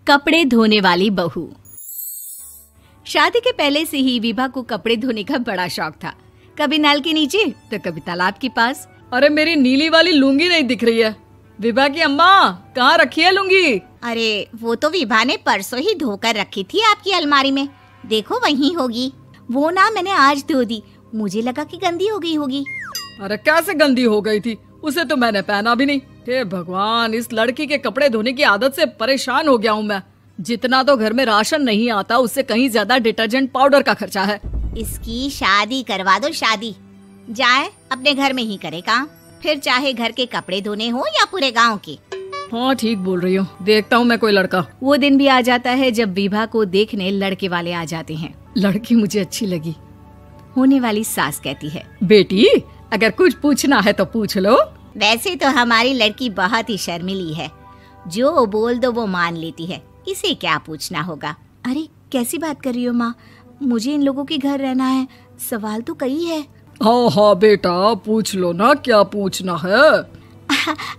कपड़े धोने वाली बहू। शादी के पहले से ही विभा को कपड़े धोने का बड़ा शौक था। कभी नल के नीचे तो कभी तालाब के पास। अरे मेरी नीली वाली लुंगी नहीं दिख रही है। विभा की अम्मा, कहाँ रखी है लुंगी? अरे वो तो विभा ने परसों ही धोकर रखी थी आपकी अलमारी में, देखो वहीं होगी। वो ना मैंने आज धो दी, मुझे लगा कि गंदी हो गई होगी। अरे कैसे गंदी हो गई थी? उसे तो मैंने पहना भी नहीं। हे भगवान, इस लड़की के कपड़े धोने की आदत से परेशान हो गया हूँ मैं। जितना तो घर में राशन नहीं आता, उससे कहीं ज्यादा डिटर्जेंट पाउडर का खर्चा है। इसकी शादी करवा दो, शादी। जाए अपने घर में ही करे काम, फिर चाहे घर के कपड़े धोने हो या पूरे गांव के। हाँ ठीक बोल रही हूँ, देखता हूँ मैं कोई लड़का। वो दिन भी आ जाता है जब विभा को देखने लड़के वाले आ जाते हैं। लड़की मुझे अच्छी लगी। होने वाली सास कहती है, बेटी अगर कुछ पूछना है तो पूछ लो। वैसे तो हमारी लड़की बहुत ही शर्मीली है, जो बोल दो वो मान लेती है, इसे क्या पूछना होगा। अरे कैसी बात कर रही हो माँ, मुझे इन लोगों के घर रहना है, सवाल तो कई है। हाँ हाँ बेटा, पूछ लो ना, क्या पूछना है।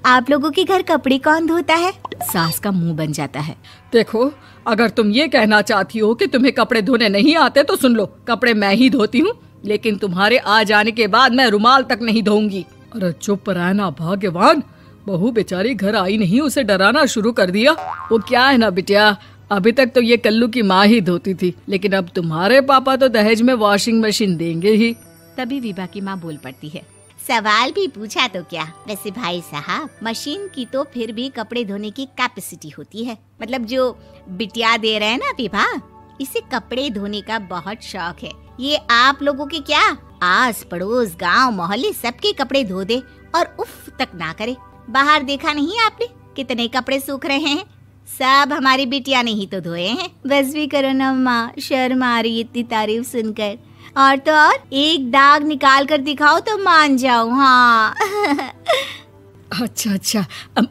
आप लोगों के घर कपड़े कौन धोता है? सास का मुंह बन जाता है। देखो, अगर तुम ये कहना चाहती हो कि तुम्हें कपड़े धोने नहीं आते तो सुन लो, कपड़े मैं ही धोती हूँ, लेकिन तुम्हारे आ जाने के बाद मैं रुमाल तक नहीं धोऊंगी। अरे चुप रहना भाग्यवान, बहू बेचारी घर आई नहीं, उसे डराना शुरू कर दिया। वो क्या है ना बिटिया, अभी तक तो ये कल्लू की माँ ही धोती थी, लेकिन अब तुम्हारे पापा तो दहेज में वॉशिंग मशीन देंगे ही। तभी विभा की माँ बोल पड़ती है, सवाल भी पूछा तो क्या। वैसे भाई साहब, मशीन की तो फिर भी कपड़े धोने की कैपेसिटी होती है। मतलब जो बिटिया दे रहे हैं ना विभा, इसे कपड़े धोने का बहुत शौक है। ये आप लोगों के क्या, आस पड़ोस गांव मोहल्ले सबके कपड़े धो दे और उफ तक ना करे। बाहर देखा नहीं आपने कितने कपड़े सूख रहे हैं? सब हमारी बिटिया ने ही तो धोए हैं। बस भी करो ना माँ, शर्म आ रही इतनी तारीफ सुनकर। और तो और एक दाग निकाल कर दिखाओ तो मान जाओ। हाँ अच्छा,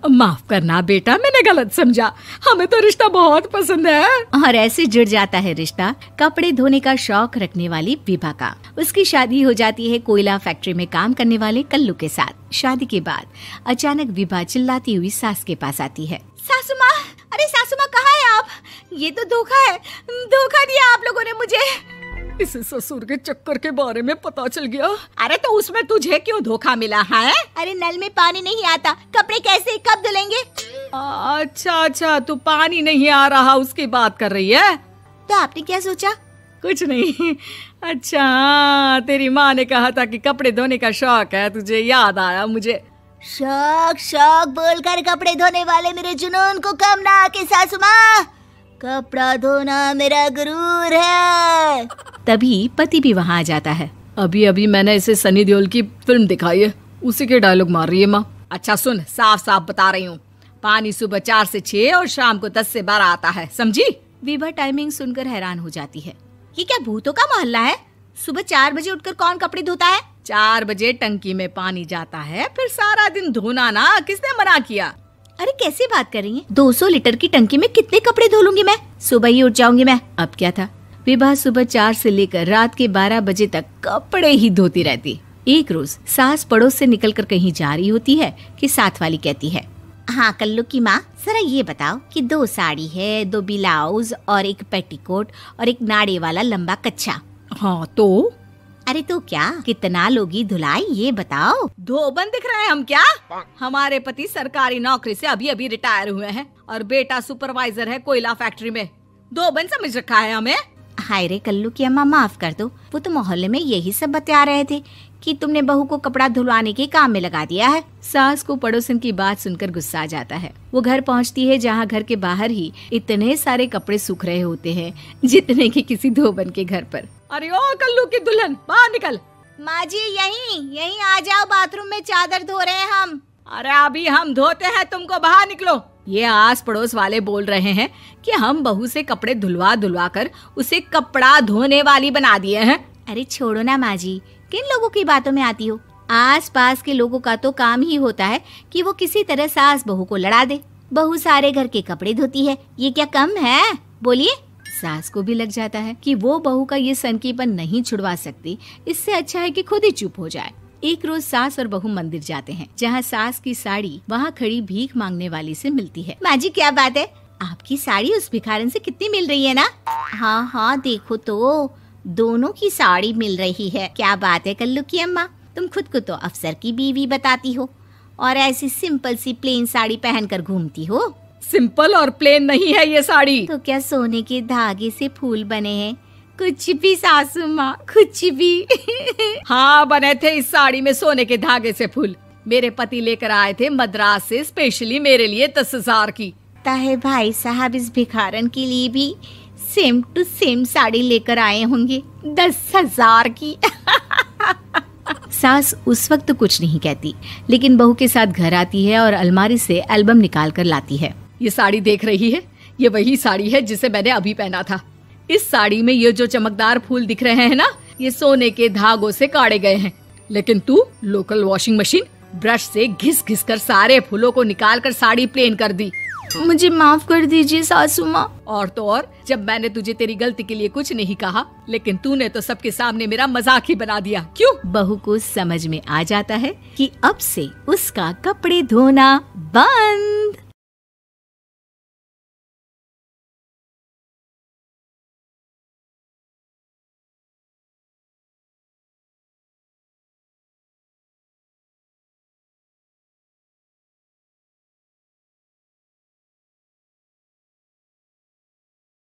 माफ करना बेटा, मैंने गलत समझा। हमें तो रिश्ता बहुत पसंद है। और ऐसे जुड़ जाता है रिश्ता कपड़े धोने का शौक रखने वाली विभा का। उसकी शादी हो जाती है कोयला फैक्ट्री में काम करने वाले कल्लू के साथ। शादी के बाद अचानक विभा चिल्लाती हुई सास के पास आती है। सासू माँ, अरे सासू माँ कहाँ है आप? ये तो धोखा है, धोखा दिया आप लोगों ने मुझे। इसे ससुर के चक्कर के बारे में पता चल गया। अरे तो उसमें तुझे क्यों धोखा मिला है? अरे नल में पानी नहीं आता, कपड़े कैसे कब धुलेंगे? अच्छा, तू पानी नहीं आ रहा उसकी बात कर रही है। तो आपने क्या सोचा? कुछ नहीं। अच्छा, तेरी माँ ने कहा था कि कपड़े धोने का शौक है तुझे, याद आया मुझे। शौक बोलकर कपड़े धोने वाले मेरे जुनून को कम ना आके सासू माँ, कपड़ा धोना मेरा गुरूर है। तभी पति भी वहाँ आ जाता है। अभी मैंने इसे सनी देओल की फिल्म दिखाई है, उसी के डायलॉग मार रही है माँ। अच्छा सुन, साफ साफ बता रही हूँ, पानी सुबह 4 से 6 और शाम को 10 से 12 आता है, समझी? विभा टाइमिंग सुनकर हैरान हो जाती है। ये क्या भूतों का मोहल्ला है? सुबह 4 बजे उठकर कौन कपड़े धोता है? 4 बजे टंकी में पानी जाता है, फिर सारा दिन धोना ना, किसने मना किया? अरे कैसी बात कर रही हैं? 200 लीटर की टंकी में कितने कपड़े धो लूंगी मैं? सुबह ही उठ जाऊंगी मैं। अब क्या था, विभा सुबह 4 से लेकर रात के 12 बजे तक कपड़े ही धोती रहती। एक रोज सास पड़ोस से निकलकर कहीं जा रही होती है कि साथ वाली कहती है, हाँ कल्लू की माँ, जरा ये बताओ कि 2 साड़ी है, 2 ब्लाउज और एक पेटीकोट और एक नाड़े वाला लंबा कच्छा। हाँ तो? अरे तो क्या, कितना लोगी धुलाई ये बताओ। धोबन दिख रहे हैं हम क्या? हमारे पति सरकारी नौकरी से अभी रिटायर हुए हैं और बेटा सुपरवाइजर है कोयला फैक्ट्री में। धोबन समझ रखा है हमें? हाय रे कल्लू की अम्मा, माफ कर दो, वो तो मोहल्ले में यही सब बता रहे थे कि तुमने बहू को कपड़ा धुलवाने के काम में लगा दिया है। सास को पड़ोसन की बात सुनकर गुस्सा आ जाता है। वो घर पहुंचती है जहां घर के बाहर ही इतने सारे कपड़े सूख रहे होते हैं जितने कि किसी धोबन के घर पर। अरे ओ कल्लू की दुल्हन, बाहर निकल। माँ जी यहीं आ जाओ, बाथरूम में चादर धो रहे हैं हम। अरे अभी हम धोते हैं, तुमको बाहर निकलो। ये आस पड़ोस वाले बोल रहे हैं कि हम बहू से कपड़े धुलवा कर उसे कपड़ा धोने वाली बना दिए हैं। अरे छोड़ो ना माँ जी, किन लोगों की बातों में आती हो? आस पास के लोगों का तो काम ही होता है कि वो किसी तरह सास बहू को लड़ा दे। बहू सारे घर के कपड़े धोती है, ये क्या कम है? बोलिए। सास को भी लग जाता है कि वो बहू का ये सनकीपन नहीं छुड़वा सकती, इससे अच्छा है कि खुद ही चुप हो जाए। एक रोज सास और बहू मंदिर जाते हैं, जहाँ सास की साड़ी वहाँ खड़ी भीख मांगने वाली से मिलती है। माँ जी क्या बात है, आपकी साड़ी उस भिखारन से कितनी मिल रही है ना? हाँ हाँ देखो तो, दोनों की साड़ी मिल रही है। क्या बात है कल्लू की अम्मा, तुम खुद को तो अफसर की बीवी बताती हो और ऐसी सिंपल सी प्लेन साड़ी पहनकर घूमती हो। सिंपल और प्लेन नहीं है ये साड़ी। तो क्या सोने के धागे से फूल बने हैं? कुछ भी सासू माँ, कुछ भी। हाँ बने थे इस साड़ी में सोने के धागे से फूल। मेरे पति लेकर आए थे मद्रास से स्पेशली मेरे लिए 10,000 की। ताहे भाई साहब इस भिखारन के लिए भी सेम टू सेम साड़ी लेकर आए होंगे 10,000 की। सास उस वक्त तो कुछ नहीं कहती, लेकिन बहू के साथ घर आती है और अलमारी से एल्बम निकाल कर लाती है। ये साड़ी देख रही है, ये वही साड़ी है जिसे मैंने अभी पहना था। इस साड़ी में ये जो चमकदार फूल दिख रहे हैं ना, ये सोने के धागों से काटे गए हैं। लेकिन तू लोकल वॉशिंग मशीन ब्रश से घिस घिस कर सारे फूलों को निकाल कर साड़ी प्लेन कर दी। मुझे माफ कर दीजिए सासू माँ। और तो और, जब मैंने तुझे तेरी गलती के लिए कुछ नहीं कहा, लेकिन तूने तो सबके सामने मेरा मजाक ही बना दिया। क्यों? बहू को समझ में आ जाता है कि अब से उसका कपड़े धोना बंद।